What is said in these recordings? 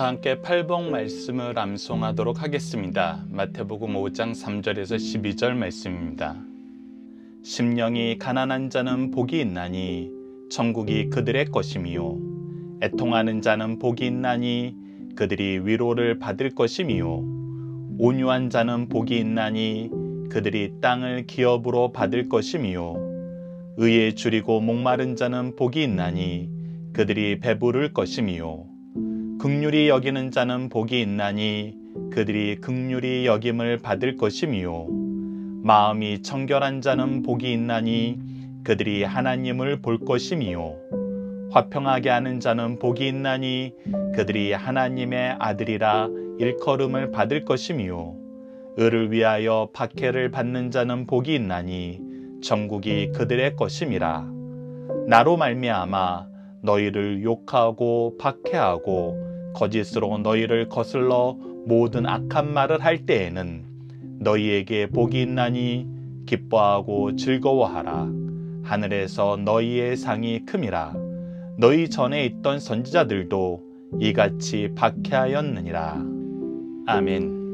다 함께 팔복 말씀을 암송하도록 하겠습니다. 마태복음 5장 3절에서 12절 말씀입니다. 심령이 가난한 자는 복이 있나니 천국이 그들의 것이미요. 애통하는 자는 복이 있나니 그들이 위로를 받을 것이미요. 온유한 자는 복이 있나니 그들이 땅을 기업으로 받을 것이미요. 의에 줄이고 목마른 자는 복이 있나니 그들이 배부를 것이미요. 긍휼히 여기는 자는 복이 있나니 그들이 긍휼히 여김을 받을 것이미요. 마음이 청결한 자는 복이 있나니 그들이 하나님을 볼 것이미요. 화평하게 하는 자는 복이 있나니 그들이 하나님의 아들이라 일컬음을 받을 것이미요. 의를 위하여 박해를 받는 자는 복이 있나니 천국이 그들의 것임이라. 나로 말미암아 너희를 욕하고 박해하고 거짓으로 너희를 거슬러 모든 악한 말을 할 때에는 너희에게 복이 있나니 기뻐하고 즐거워하라. 하늘에서 너희의 상이 큼이라. 너희 전에 있던 선지자들도 이같이 박해하였느니라. 아멘.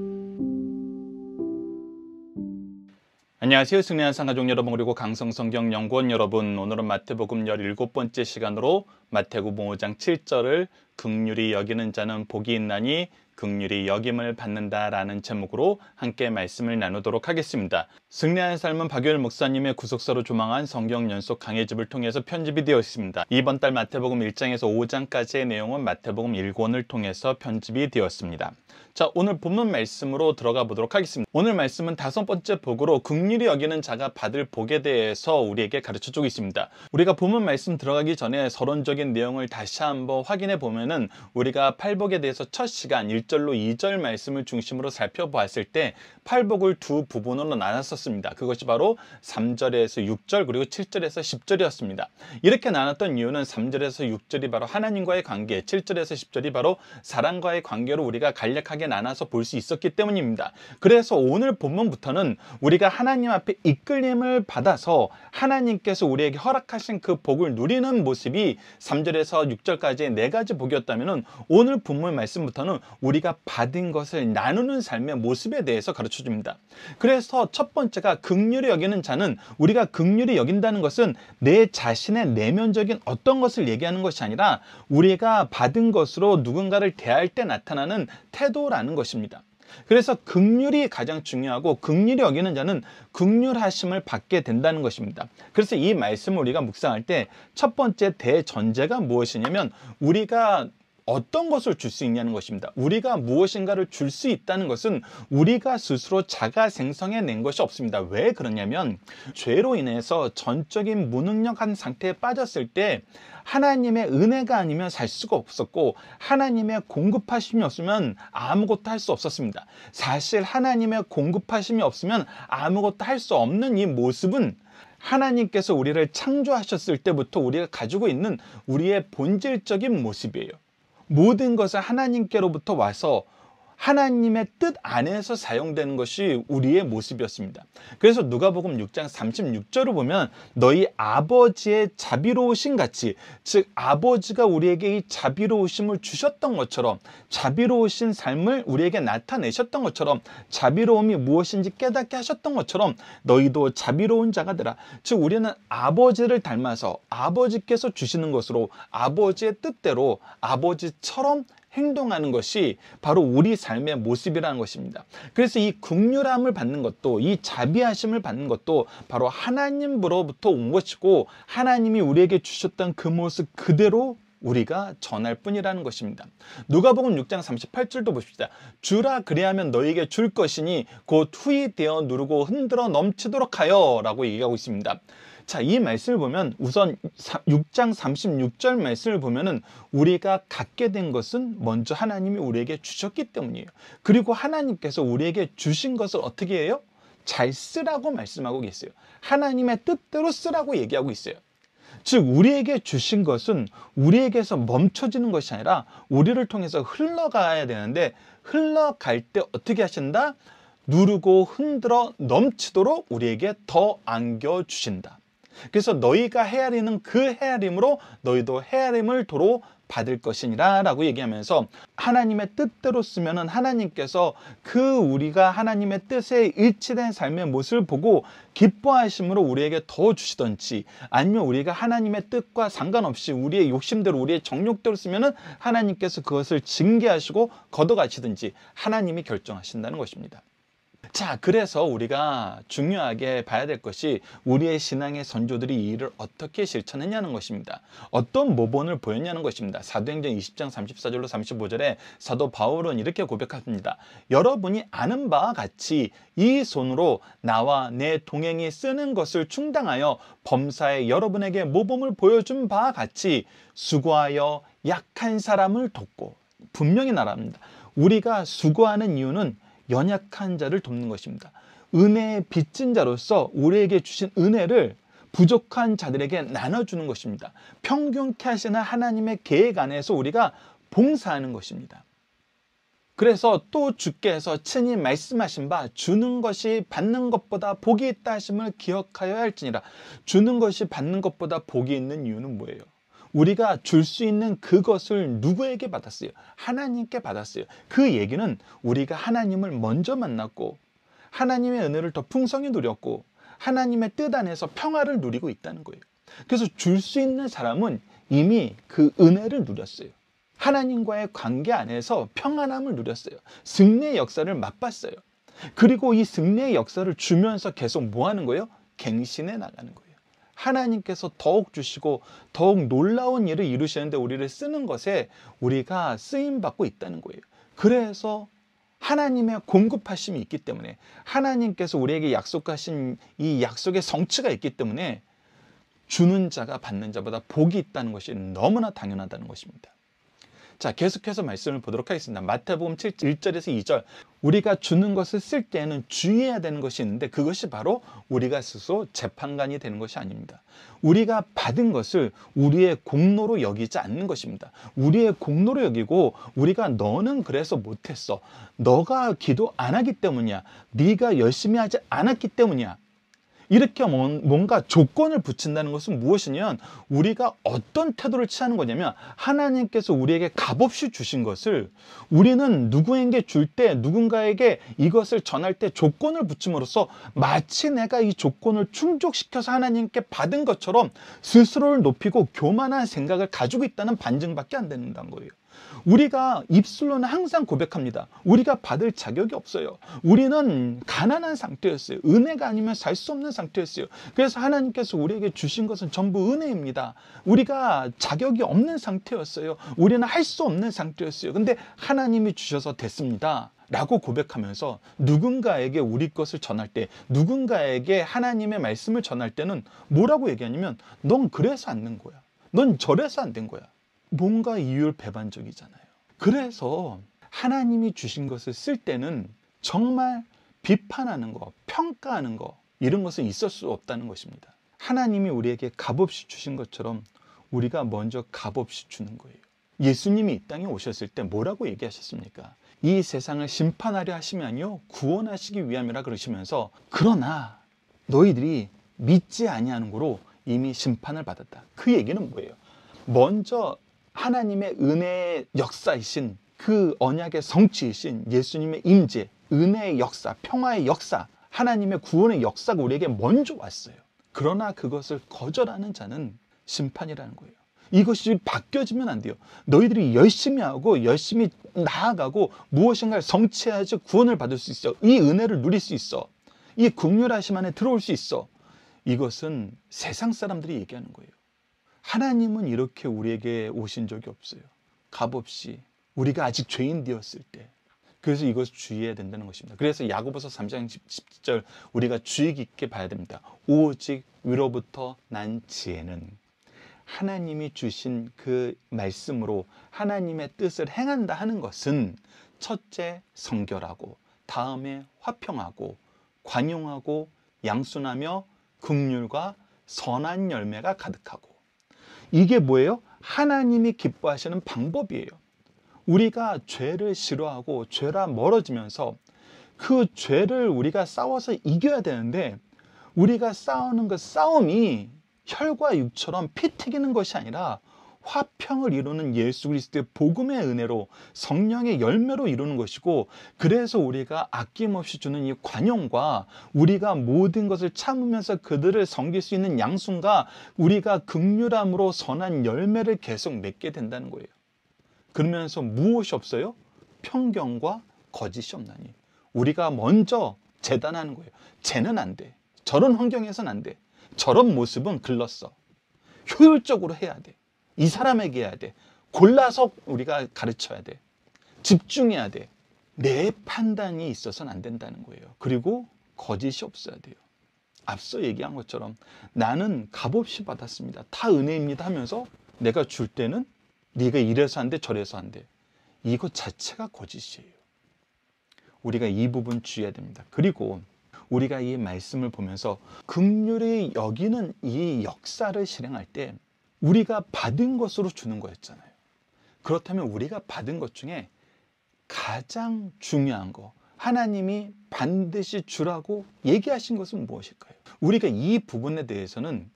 안녕하세요. 승리한 상가족 여러분, 그리고 강성성경연구원 여러분, 오늘은 마태복음 17번째 시간으로 마태복음 5장 7절을 긍휼히 여기는 자는 복이 있나니 긍휼히 여김을 받는다라는 제목으로 함께 말씀을 나누도록 하겠습니다. 승리하는 삶은 박유일 목사님의 구속사로 조망한 성경 연속 강해집을 통해서 편집이 되어 있습니다. 이번 달 마태복음 1장에서 5장까지의 내용은 마태복음 1권을 통해서 편집이 되었습니다. 자, 오늘 본문 말씀으로 들어가 보도록 하겠습니다. 오늘 말씀은 5번째 복으로 긍휼히 여기는 자가 받을 복에 대해서 우리에게 가르쳐주고 있습니다. 우리가 본문 말씀 들어가기 전에 서론적인 내용을 다시 한번 확인해 보면은 우리가 팔복에 대해서 첫 시간 1절로 2절 말씀을 중심으로 살펴보았을 때 팔복을 두 부분으로 나눴었습니다. 그것이 바로 3절에서 6절 그리고 7절에서 10절이었습니다. 이렇게 나눴던 이유는 3절에서 6절이 바로 하나님과의 관계, 7절에서 10절이 바로 사람과의 관계로 우리가 간략하게 나눠서 볼 수 있었기 때문입니다. 그래서 오늘 본문부터는 우리가 하나님 앞에 이끌림을 받아서 하나님께서 우리에게 허락하신 그 복을 누리는 모습이 3절에서 6절까지의 4가지 복이었다면 오늘 본문 말씀부터는 우리가 받은 것을 나누는 삶의 모습에 대해서 가르쳐줍니다. 그래서 첫 번째가 긍휼히 여기는 자는, 우리가 긍휼히 여긴다는 것은 내 자신의 내면적인 어떤 것을 얘기하는 것이 아니라 우리가 받은 것으로 누군가를 대할 때 나타나는 태도라는 것입니다. 그래서 긍휼이 가장 중요하고 긍휼히 여기는 자는 긍휼하심을 받게 된다는 것입니다. 그래서 이 말씀을 우리가 묵상할 때 첫 번째 대전제가 무엇이냐면 우리가 어떤 것을 줄 수 있냐는 것입니다. 우리가 무엇인가를 줄 수 있다는 것은 우리가 스스로 자가 생성해낸 것이 없습니다. 왜 그러냐면 죄로 인해서 전적인 무능력한 상태에 빠졌을 때 하나님의 은혜가 아니면 살 수가 없었고 하나님의 공급하심이 없으면 아무것도 할 수 없었습니다. 사실 하나님의 공급하심이 없으면 아무것도 할 수 없는 이 모습은 하나님께서 우리를 창조하셨을 때부터 우리가 가지고 있는 우리의 본질적인 모습이에요. 모든 것은 하나님께로부터 와서 하나님의 뜻 안에서 사용되는 것이 우리의 모습이었습니다. 그래서 누가복음 6장 36절을 보면 너희 아버지의 자비로우신 같이, 즉 아버지가 우리에게 이 자비로우심을 주셨던 것처럼, 자비로우신 삶을 우리에게 나타내셨던 것처럼, 자비로움이 무엇인지 깨닫게 하셨던 것처럼 너희도 자비로운 자가 되라. 즉 우리는 아버지를 닮아서 아버지께서 주시는 것으로 아버지의 뜻대로 아버지처럼 행동하는 것이 바로 우리 삶의 모습이라는 것입니다. 그래서 이 긍휼함을 받는 것도, 이 자비하심을 받는 것도 바로 하나님으로부터 온 것이고 하나님이 우리에게 주셨던 그 모습 그대로 우리가 전할 뿐이라는 것입니다. 누가복음 6장 38절도 보십시다. 주라 그리하면 너희에게 줄 것이니 곧 후히 되어 누르고 흔들어 넘치도록 하여 라고 얘기하고 있습니다. 자, 이 말씀을 보면 우선 6장 36절 말씀을 보면은 우리가 갖게 된 것은 먼저 하나님이 우리에게 주셨기 때문이에요. 그리고 하나님께서 우리에게 주신 것을 어떻게 해요? 잘 쓰라고 말씀하고 계세요. 하나님의 뜻대로 쓰라고 얘기하고 있어요. 즉 우리에게 주신 것은 우리에게서 멈춰지는 것이 아니라 우리를 통해서 흘러가야 되는데 흘러갈 때 어떻게 하신다? 누르고 흔들어 넘치도록 우리에게 더 안겨주신다. 그래서 너희가 헤아리는 그 헤아림으로 너희도 헤아림을 도로 받을 것이니라 라고 얘기하면서 하나님의 뜻대로 쓰면은 하나님께서 그 우리가 하나님의 뜻에 일치된 삶의 모습을 보고 기뻐하심으로 우리에게 더 주시던지, 아니면 우리가 하나님의 뜻과 상관없이 우리의 욕심대로 우리의 정욕대로 쓰면은 하나님께서 그것을 징계하시고 걷어가시든지 하나님이 결정하신다는 것입니다. 자, 그래서 우리가 중요하게 봐야 될 것이 우리의 신앙의 선조들이 이 일을 어떻게 실천했냐는 것입니다. 어떤 모본을 보였냐는 것입니다. 사도행전 20장 34절로 35절에 사도 바울은 이렇게 고백합니다. 여러분이 아는 바와 같이 이 손으로 나와 내 동행이 쓰는 것을 충당하여 범사에 여러분에게 모범을 보여준 바와 같이 수고하여 약한 사람을 돕고, 분명히 말합니다. 우리가 수고하는 이유는 연약한 자를 돕는 것입니다. 은혜의 빚진 자로서 우리에게 주신 은혜를 부족한 자들에게 나눠주는 것입니다. 평균케 하시는 하나님의 계획 안에서 우리가 봉사하는 것입니다. 그래서 또 주께서 친히 말씀하신 바 주는 것이 받는 것보다 복이 있다 하심을 기억하여야 할지니라. 주는 것이 받는 것보다 복이 있는 이유는 뭐예요? 우리가 줄 수 있는 그것을 누구에게 받았어요? 하나님께 받았어요. 그 얘기는 우리가 하나님을 먼저 만났고 하나님의 은혜를 더 풍성히 누렸고 하나님의 뜻 안에서 평화를 누리고 있다는 거예요. 그래서 줄 수 있는 사람은 이미 그 은혜를 누렸어요. 하나님과의 관계 안에서 평안함을 누렸어요. 승리의 역사를 맛봤어요. 그리고 이 승리의 역사를 주면서 계속 뭐 하는 거예요? 갱신해 나가는 거예요. 하나님께서 더욱 주시고 더욱 놀라운 일을 이루시는데 우리를 쓰는 것에 우리가 쓰임받고 있다는 거예요. 그래서 하나님의 공급하심이 있기 때문에, 하나님께서 우리에게 약속하신 이 약속의 성취가 있기 때문에 주는 자가 받는 자보다 복이 있다는 것이 너무나 당연하다는 것입니다. 자, 계속해서 말씀을 보도록 하겠습니다. 마태복음 1절에서 2절. 우리가 주는 것을 쓸 때에는 주의해야 되는 것이 있는데, 그것이 바로 우리가 스스로 재판관이 되는 것이 아닙니다. 우리가 받은 것을 우리의 공로로 여기지 않는 것입니다. 우리의 공로로 여기고 우리가 너는 그래서 못했어, 너가 기도 안 하기 때문이야, 네가 열심히 하지 않았기 때문이야, 이렇게 뭔가 조건을 붙인다는 것은 무엇이냐면 우리가 어떤 태도를 취하는 거냐면, 하나님께서 우리에게 값없이 주신 것을 우리는 누구에게 줄 때, 누군가에게 이것을 전할 때 조건을 붙임으로써 마치 내가 이 조건을 충족시켜서 하나님께 받은 것처럼 스스로를 높이고 교만한 생각을 가지고 있다는 반증밖에 안 된다는 거예요. 우리가 입술로는 항상 고백합니다. 우리가 받을 자격이 없어요. 우리는 가난한 상태였어요. 은혜가 아니면 살 수 없는 상태였어요. 그래서 하나님께서 우리에게 주신 것은 전부 은혜입니다. 우리가 자격이 없는 상태였어요. 우리는 할 수 없는 상태였어요. 근데 하나님이 주셔서 됐습니다 라고 고백하면서 누군가에게 우리 것을 전할 때, 누군가에게 하나님의 말씀을 전할 때는 뭐라고 얘기하냐면, 넌 그래서 안 된 거야, 넌 저래서 안 된 거야. 뭔가 이율배반적이잖아요. 그래서 하나님이 주신 것을 쓸 때는 정말 비판하는 거, 평가하는 거, 이런 것은 있을 수 없다는 것입니다. 하나님이 우리에게 값없이 주신 것처럼 우리가 먼저 값없이 주는 거예요. 예수님이 이 땅에 오셨을 때 뭐라고 얘기하셨습니까? 이 세상을 심판하려 하심이 아니요 구원하시기 위함이라 그러시면서, 그러나 너희들이 믿지 아니하는 거로 이미 심판을 받았다. 그 얘기는 뭐예요? 먼저 하나님의 은혜의 역사이신, 그 언약의 성취이신 예수님의 임재, 은혜의 역사, 평화의 역사, 하나님의 구원의 역사가 우리에게 먼저 왔어요. 그러나 그것을 거절하는 자는 심판이라는 거예요. 이것이 바뀌어지면 안 돼요. 너희들이 열심히 하고 열심히 나아가고 무엇인가를 성취해야지 구원을 받을 수 있어. 이 은혜를 누릴 수 있어. 이 긍휼하심 안에 들어올 수 있어. 이것은 세상 사람들이 얘기하는 거예요. 하나님은 이렇게 우리에게 오신 적이 없어요. 값없이, 우리가 아직 죄인 되었을 때. 그래서 이것을 주의해야 된다는 것입니다. 그래서 야고보서 3장 10절 우리가 주의 깊게 봐야 됩니다. 오직 위로부터 난 지혜는 하나님이 주신 그 말씀으로 하나님의 뜻을 행한다 하는 것은, 첫째 성결하고, 다음에 화평하고, 관용하고, 양순하며 긍휼과 선한 열매가 가득하고. 이게 뭐예요? 하나님이 기뻐하시는 방법이에요. 우리가 죄를 싫어하고 죄라 멀어지면서 그 죄를 우리가 싸워서 이겨야 되는데, 우리가 싸우는 그 싸움이 혈과 육처럼 피 튀기는 것이 아니라 화평을 이루는 예수 그리스도의 복음의 은혜로 성령의 열매로 이루는 것이고, 그래서 우리가 아낌없이 주는 이 관용과 우리가 모든 것을 참으면서 그들을 섬길 수 있는 양순과 우리가 긍휼함으로 선한 열매를 계속 맺게 된다는 거예요. 그러면서 무엇이 없어요? 편견과 거짓이 없나니. 우리가 먼저 재단하는 거예요. 쟤는 안 돼. 저런 환경에선 안 돼. 저런 모습은 글렀어. 효율적으로 해야 돼. 이 사람에게 해야 돼. 골라서 우리가 가르쳐야 돼. 집중해야 돼. 내 판단이 있어서는 안 된다는 거예요. 그리고 거짓이 없어야 돼요. 앞서 얘기한 것처럼 나는 값없이 받았습니다. 다 은혜입니다 하면서 내가 줄 때는 네가 이래서 안 돼, 저래서 안 돼. 이것 자체가 거짓이에요. 우리가 이 부분 주의해야 됩니다. 그리고 우리가 이 말씀을 보면서 긍휼히 여기는 이 역사를 실행할 때 우리가 받은 것으로 주는 거였잖아요. 그렇다면 우리가 받은 것 중에 가장 중요한 거, 하나님이 반드시 주라고 얘기하신 것은 무엇일까요? 우리가 이 부분에 대해서는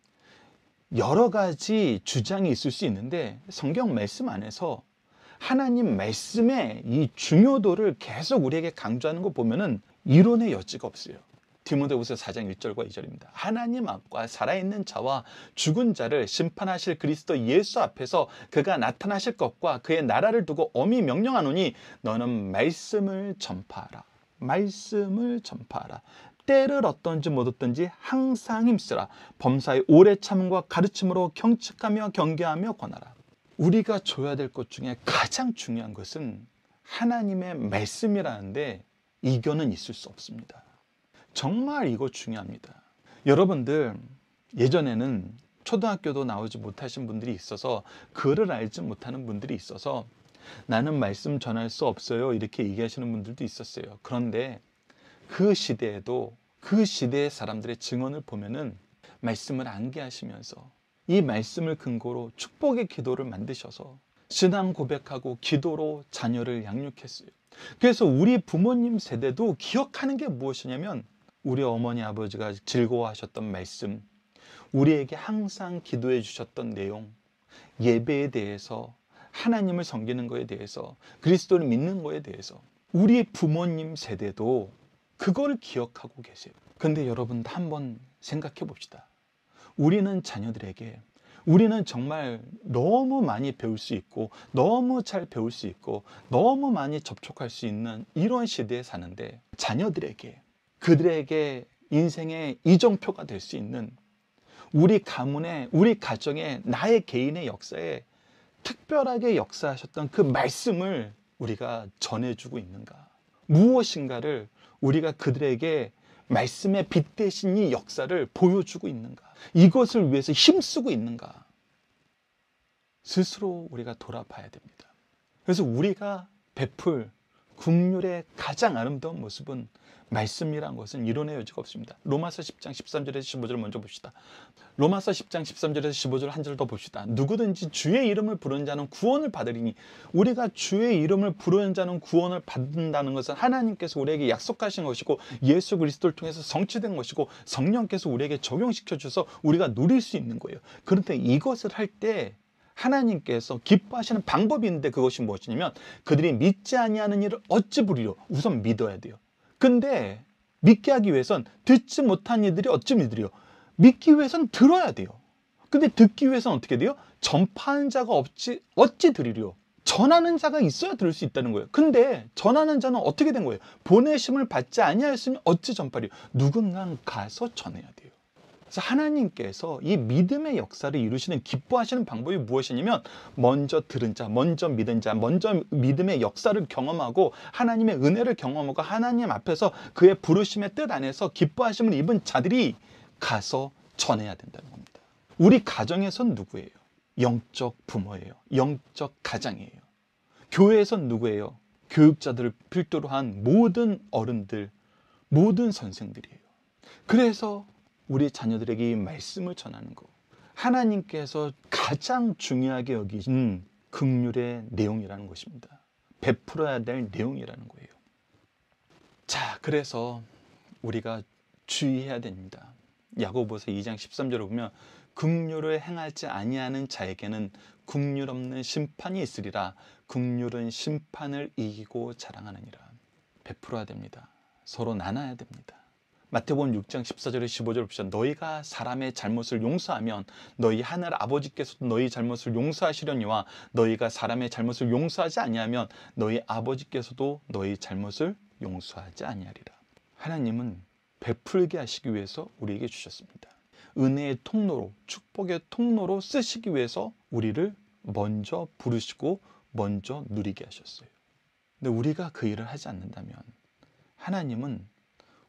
여러 가지 주장이 있을 수 있는데 성경 말씀 안에서 하나님 말씀의 이 중요도를 계속 우리에게 강조하는 거 보면은 이론의 여지가 없어요. 디모데후서 4장 1절과 2절입니다. 하나님 앞과 살아있는 자와 죽은 자를 심판하실 그리스도 예수 앞에서 그가 나타나실 것과 그의 나라를 두고 엄히 명령하노니 너는 말씀을 전파하라. 말씀을 전파하라. 때를 얻든지 못 얻든지 항상 힘쓰라. 범사의 오래 참음과 가르침으로 경측하며 경계하며 권하라. 우리가 줘야 될 것 중에 가장 중요한 것은 하나님의 말씀이라는데 이견은 있을 수 없습니다. 정말 이거 중요합니다. 여러분들 예전에는 초등학교도 나오지 못하신 분들이 있어서 글을 알지 못하는 분들이 있어서 나는 말씀 전할 수 없어요 이렇게 얘기하시는 분들도 있었어요. 그런데 그 시대에도 그 시대의 사람들의 증언을 보면은 말씀을 암기하시면서 이 말씀을 근거로 축복의 기도를 만드셔서 신앙 고백하고 기도로 자녀를 양육했어요. 그래서 우리 부모님 세대도 기억하는 게 무엇이냐면 우리 어머니 아버지가 즐거워하셨던 말씀, 우리에게 항상 기도해 주셨던 내용, 예배에 대해서, 하나님을 섬기는 것에 대해서, 그리스도를 믿는 것에 대해서 우리 부모님 세대도 그걸 기억하고 계세요. 근데 여러분 한번 생각해 봅시다. 우리는 자녀들에게 우리는 정말 너무 많이 배울 수 있고 너무 잘 배울 수 있고 너무 많이 접촉할 수 있는 이런 시대에 사는데 자녀들에게 그들에게 인생의 이정표가 될 수 있는 우리 가문의 우리 가정의 나의 개인의 역사에 특별하게 역사하셨던 그 말씀을 우리가 전해주고 있는가? 무엇인가를 우리가 그들에게 말씀의 빛 대신 이 역사를 보여주고 있는가? 이것을 위해서 힘쓰고 있는가? 스스로 우리가 돌아봐야 됩니다. 그래서 우리가 베풀 긍휼의 가장 아름다운 모습은 말씀이란 것은 이론의 여지가 없습니다. 로마서 10장 13절에서 15절을 먼저 봅시다. 로마서 10장 13절에서 15절 한 절 더 봅시다. 누구든지 주의 이름을 부르는 자는 구원을 받으리니. 우리가 주의 이름을 부르는 자는 구원을 받는다는 것은 하나님께서 우리에게 약속하신 것이고 예수 그리스도를 통해서 성취된 것이고 성령께서 우리에게 적용시켜 주셔서 우리가 누릴 수 있는 거예요. 그런데 이것을 할 때 하나님께서 기뻐하시는 방법이 있는데 그것이 무엇이냐면 그들이 믿지 아니하는 일을 어찌 부리려? 우선 믿어야 돼요. 근데 믿게 하기 위해선 듣지 못한 이들이 어찌 믿으리요? 믿기 위해선 들어야 돼요. 근데 듣기 위해선 어떻게 돼요? 전파하는 자가 어찌 들으리요? 전하는 자가 있어야 들을 수 있다는 거예요. 근데 전하는 자는 어떻게 된 거예요? 보내심을 받지 아니하였으면 어찌 전파리요? 누군가 가서 전해야 돼요. 그래서 하나님께서 이 믿음의 역사를 이루시는 기뻐하시는 방법이 무엇이냐면 먼저 들은 자, 먼저 믿은 자, 먼저 믿음의 역사를 경험하고 하나님의 은혜를 경험하고 하나님 앞에서 그의 부르심의 뜻 안에서 기뻐하심을 입은 자들이 가서 전해야 된다는 겁니다. 우리 가정에선 누구예요? 영적 부모예요. 영적 가장이에요. 교회에선 누구예요? 교육자들을 필두로 한 모든 어른들, 모든 선생들이에요. 그래서 우리 자녀들에게 이 말씀을 전하는 거, 하나님께서 가장 중요하게 여기신 긍휼의 내용이라는 것입니다. 베풀어야 될 내용이라는 거예요. 자, 그래서 우리가 주의해야 됩니다. 야고보서 2장 13절을 보면 긍휼을 행하지 아니하는 자에게는 긍휼 없는 심판이 있으리라. 긍휼은 심판을 이기고 자랑하느니라. 베풀어야 됩니다. 서로 나눠야 됩니다. 마태복음 6장 14절에 15절을 보시죠. 너희가 사람의 잘못을 용서하면 너희 하늘 아버지께서도 너희 잘못을 용서하시려니와 너희가 사람의 잘못을 용서하지 아니하면 너희 아버지께서도 너희 잘못을 용서하지 아니하리라. 하나님은 베풀게 하시기 위해서 우리에게 주셨습니다. 은혜의 통로로, 축복의 통로로 쓰시기 위해서 우리를 먼저 부르시고 먼저 누리게 하셨어요. 근데 우리가 그 일을 하지 않는다면 하나님은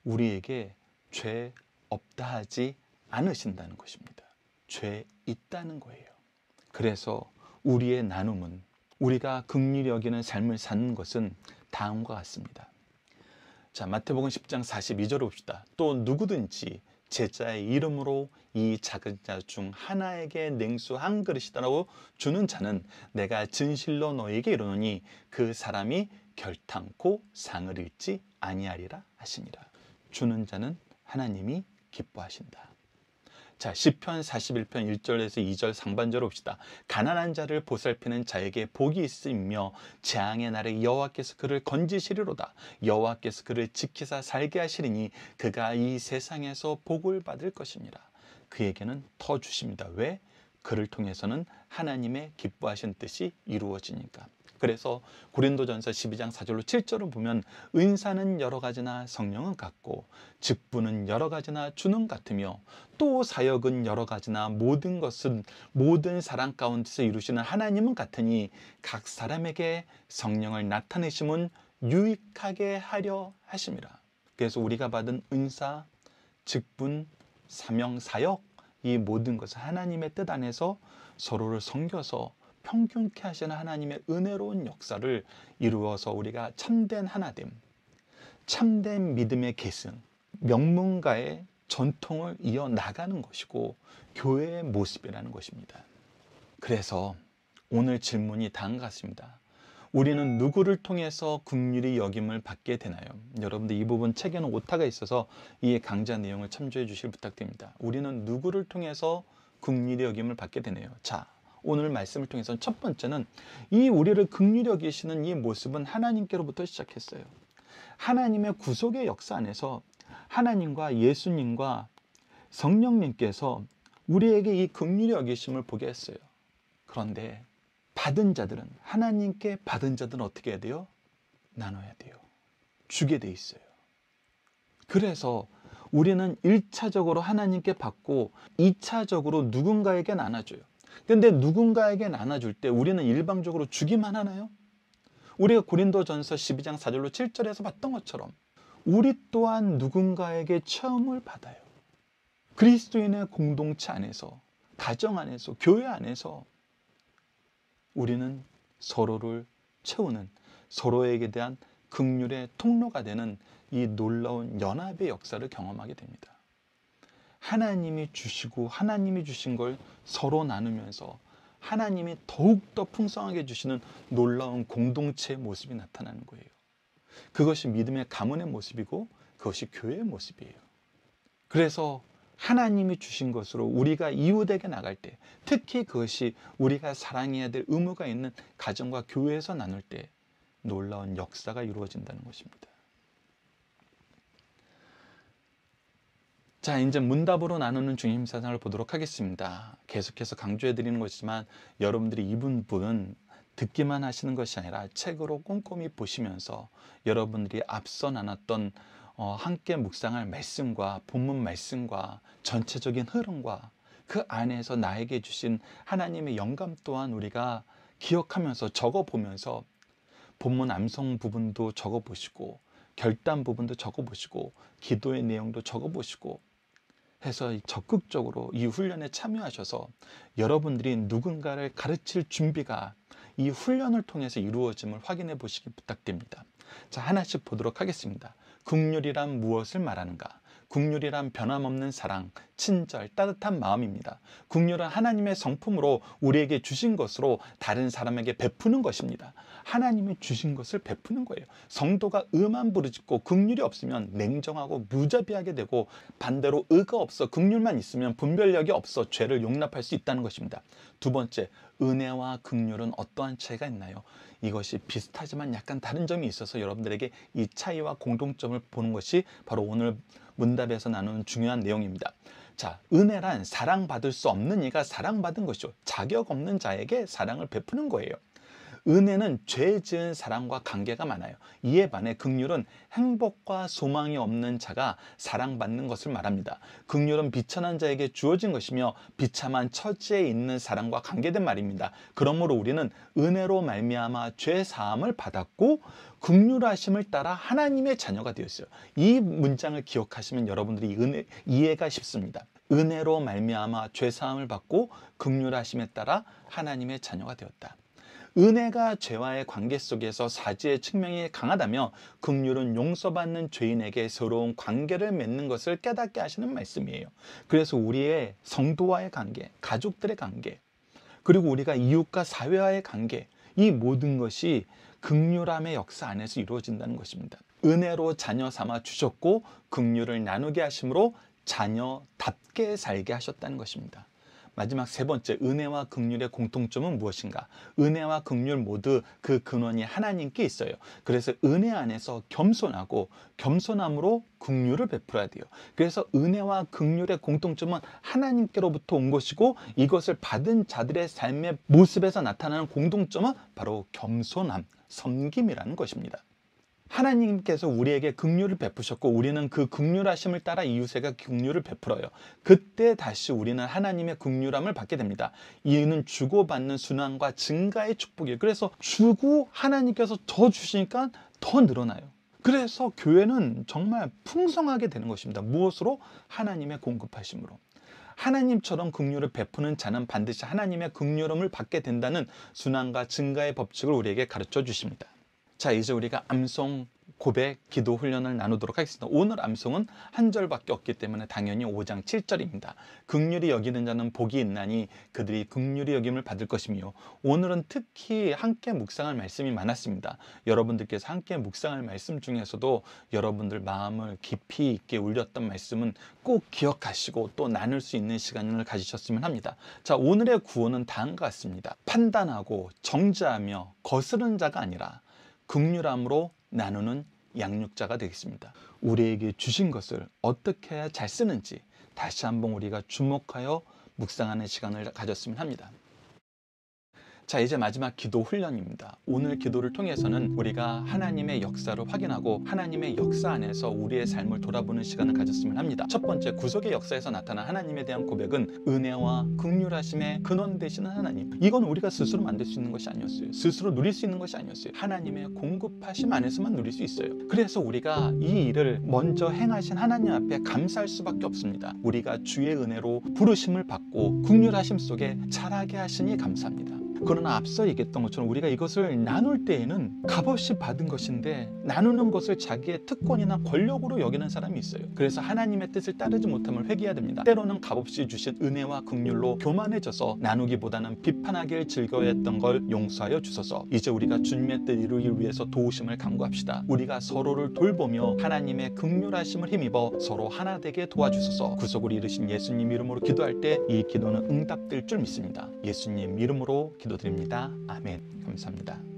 우리에게 죄 없다 하지 않으신다는 것입니다. 죄 있다는 거예요. 그래서 우리의 나눔은, 우리가 긍휼히 여기는 삶을 사는 것은 다음과 같습니다. 자, 마태복음 10장 42절을 봅시다. 또 누구든지 제자의 이름으로 이 작은 자 중 하나에게 냉수 한 그릇이라고 주는 자는 내가 진실로 너에게 이르노니 그 사람이 결탄코 상을 잃지 아니하리라 하시니라. 주는 자는 하나님이 기뻐하신다. 자, 시편 41편 1절에서 2절 상반절을 봅시다. 가난한 자를 보살피는 자에게 복이 있으며 재앙의 날에 여호와께서 그를 건지시리로다. 여호와께서 그를 지키사 살게 하시리니 그가 이 세상에서 복을 받을 것입니다. 그에게는 더 주십니다. 왜? 그를 통해서는 하나님의 기뻐하신 뜻이 이루어지니까. 그래서 고린도전서 12장 4절로 7절을 보면 은사는 여러 가지나 성령은 같고 직분은 여러 가지나 주는 같으며 또 사역은 여러 가지나 모든 것은 모든 사람 가운데서 이루시는 하나님은 같으니 각 사람에게 성령을 나타내심은 유익하게 하려 하심이라. 그래서 우리가 받은 은사, 직분, 사명, 사역, 이 모든 것은 하나님의 뜻 안에서 서로를 섬겨서 평균케 하시는 하나님의 은혜로운 역사를 이루어서 우리가 참된 하나됨, 참된 믿음의 계승, 명문가의 전통을 이어나가는 것이고 교회의 모습이라는 것입니다. 그래서 오늘 질문이 다음과 같습니다. 우리는 누구를 통해서 긍휼히 여김을 받게 되나요? 여러분들 이 부분 책에는 오타가 있어서 이 강좌 내용을 참조해 주시길 부탁드립니다. 우리는 누구를 통해서 긍휼히 여김을 받게 되나요? 자, 오늘 말씀을 통해서 첫 번째는 이 우리를 긍휼히 여기시는 이 모습은 하나님께로부터 시작했어요. 하나님의 구속의 역사 안에서 하나님과 예수님과 성령님께서 우리에게 이 긍휼히 여기심을 보게 했어요. 그런데 받은 자들은, 하나님께 받은 자들은 어떻게 해야 돼요? 나눠야 돼요. 주게 돼 있어요. 그래서 우리는 1차적으로 하나님께 받고 2차적으로 누군가에게 나눠줘요. 근데 누군가에게 나눠줄 때 우리는 일방적으로 주기만 하나요? 우리가 고린도전서 12장 4절로 7절에서 봤던 것처럼 우리 또한 누군가에게 체험을 받아요. 그리스도인의 공동체 안에서, 가정 안에서, 교회 안에서 우리는 서로를 채우는, 서로에게 대한 긍휼의 통로가 되는 이 놀라운 연합의 역사를 경험하게 됩니다. 하나님이 주시고 하나님이 주신 걸 서로 나누면서 하나님이 더욱더 풍성하게 주시는 놀라운 공동체의 모습이 나타나는 거예요. 그것이 믿음의 가문의 모습이고 그것이 교회의 모습이에요. 그래서 하나님이 주신 것으로 우리가 이웃에게 나갈 때, 특히 그것이 우리가 사랑해야 될 의무가 있는 가정과 교회에서 나눌 때 놀라운 역사가 이루어진다는 것입니다. 자, 이제 문답으로 나누는 중임 사상을 보도록 하겠습니다. 계속해서 강조해드리는 것이지만 여러분들이 이 부분은 듣기만 하시는 것이 아니라 책으로 꼼꼼히 보시면서 여러분들이 앞서 나눴던 함께 묵상할 말씀과 본문 말씀과 전체적인 흐름과 그 안에서 나에게 주신 하나님의 영감 또한 우리가 기억하면서 적어보면서 본문 암송 부분도 적어보시고 결단 부분도 적어보시고 기도의 내용도 적어보시고 해서 적극적으로 이 훈련에 참여하셔서 여러분들이 누군가를 가르칠 준비가 이 훈련을 통해서 이루어짐을 확인해 보시기 부탁드립니다. 자, 하나씩 보도록 하겠습니다. 긍휼이란 무엇을 말하는가? 긍휼이란 변함없는 사랑, 친절, 따뜻한 마음입니다. 긍휼은 하나님의 성품으로 우리에게 주신 것으로 다른 사람에게 베푸는 것입니다. 하나님이 주신 것을 베푸는 거예요. 성도가 의만 부르짖고 긍휼이 없으면 냉정하고 무자비하게 되고, 반대로 의가 없어 긍휼만 있으면 분별력이 없어 죄를 용납할 수 있다는 것입니다. 두 번째, 은혜와 긍휼은 어떠한 차이가 있나요? 이것이 비슷하지만 약간 다른 점이 있어서 여러분들에게 이 차이와 공통점을 보는 것이 바로 오늘 문답에서 나누는 중요한 내용입니다. 자, 은혜란 사랑받을 수 없는 이가 사랑받은 것이죠. 자격 없는 자에게 사랑을 베푸는 거예요. 은혜는 죄 지은 사람과 관계가 많아요. 이에 반해 긍휼은 행복과 소망이 없는 자가 사랑받는 것을 말합니다. 긍휼은 비천한 자에게 주어진 것이며 비참한 처지에 있는 사람과 관계된 말입니다. 그러므로 우리는 은혜로 말미암아 죄 사함을 받았고 긍휼하심을 따라 하나님의 자녀가 되었어요. 이 문장을 기억하시면 여러분들이 이해가 쉽습니다. 은혜로 말미암아 죄 사함을 받고 긍휼하심에 따라 하나님의 자녀가 되었다. 은혜가 죄와의 관계 속에서 사지의 측면이 강하다며 긍휼은 용서받는 죄인에게 새로운 관계를 맺는 것을 깨닫게 하시는 말씀이에요. 그래서 우리의 성도와의 관계, 가족들의 관계, 그리고 우리가 이웃과 사회와의 관계, 이 모든 것이 긍휼함의 역사 안에서 이루어진다는 것입니다. 은혜로 자녀 삼아 주셨고 긍휼을 나누게 하심으로 자녀답게 살게 하셨다는 것입니다. 마지막 세 번째, 은혜와 긍휼의 공통점은 무엇인가? 은혜와 긍휼 모두 그 근원이 하나님께 있어요. 그래서 은혜 안에서 겸손하고 겸손함으로 긍휼을 베풀어야 돼요. 그래서 은혜와 긍휼의 공통점은 하나님께로부터 온 것이고, 이것을 받은 자들의 삶의 모습에서 나타나는 공통점은 바로 겸손함, 섬김이라는 것입니다. 하나님께서 우리에게 긍휼을 베푸셨고 우리는 그 긍휼하심을 따라 이웃에게 긍휼을 베풀어요. 그때 다시 우리는 하나님의 긍휼함을 받게 됩니다. 이는 주고받는 순환과 증가의 축복이에요. 그래서 주고 하나님께서 더 주시니까 더 늘어나요. 그래서 교회는 정말 풍성하게 되는 것입니다. 무엇으로? 하나님의 공급하심으로. 하나님처럼 긍휼을 베푸는 자는 반드시 하나님의 긍휼함을 받게 된다는 순환과 증가의 법칙을 우리에게 가르쳐 주십니다. 자, 이제 우리가 암송, 고백, 기도 훈련을 나누도록 하겠습니다. 오늘 암송은 한 절밖에 없기 때문에 당연히 5장 7절입니다. 긍휼히 여기는 자는 복이 있나니 그들이 긍휼히 여김을 받을 것이며, 오늘은 특히 함께 묵상할 말씀이 많았습니다. 여러분들께서 함께 묵상할 말씀 중에서도 여러분들 마음을 깊이 있게 울렸던 말씀은 꼭 기억하시고 또 나눌 수 있는 시간을 가지셨으면 합니다. 자, 오늘의 구호는 다음과 같습니다. 판단하고 정죄하며 거스르는 자가 아니라 긍휼함으로 나누는 양육자가 되겠습니다. 우리에게 주신 것을 어떻게 해야 잘 쓰는지 다시 한번 우리가 주목하여 묵상하는 시간을 가졌으면 합니다. 자, 이제 마지막 기도 훈련입니다. 오늘 기도를 통해서는 우리가 하나님의 역사를 확인하고 하나님의 역사 안에서 우리의 삶을 돌아보는 시간을 가졌으면 합니다. 첫 번째, 구속의 역사에서 나타난 하나님에 대한 고백은 은혜와 긍휼하심의 근원 되시는 하나님. 이건 우리가 스스로 만들 수 있는 것이 아니었어요. 스스로 누릴 수 있는 것이 아니었어요. 하나님의 공급하심 안에서만 누릴 수 있어요. 그래서 우리가 이 일을 먼저 행하신 하나님 앞에 감사할 수밖에 없습니다. 우리가 주의 은혜로 부르심을 받고 긍휼하심 속에 자라게 하시니 감사합니다. 그러나 앞서 얘기했던 것처럼 우리가 이것을 나눌 때에는 값없이 받은 것인데 나누는 것을 자기의 특권이나 권력으로 여기는 사람이 있어요. 그래서 하나님의 뜻을 따르지 못함을 회개해야 됩니다. 때로는 값없이 주신 은혜와 긍휼로 교만해져서 나누기보다는 비판하기를 즐거워했던 걸 용서하여 주소서. 이제 우리가 주님의 뜻 이루기 위해서 도우심을 간구합시다. 우리가 서로를 돌보며 하나님의 긍휼하심을 힘입어 서로 하나 되게 도와주소서. 구속을 이루신 예수님 이름으로 기도할 때 이 기도는 응답될 줄 믿습니다. 예수님 이름으로 기도드립니다. 아멘. 감사합니다.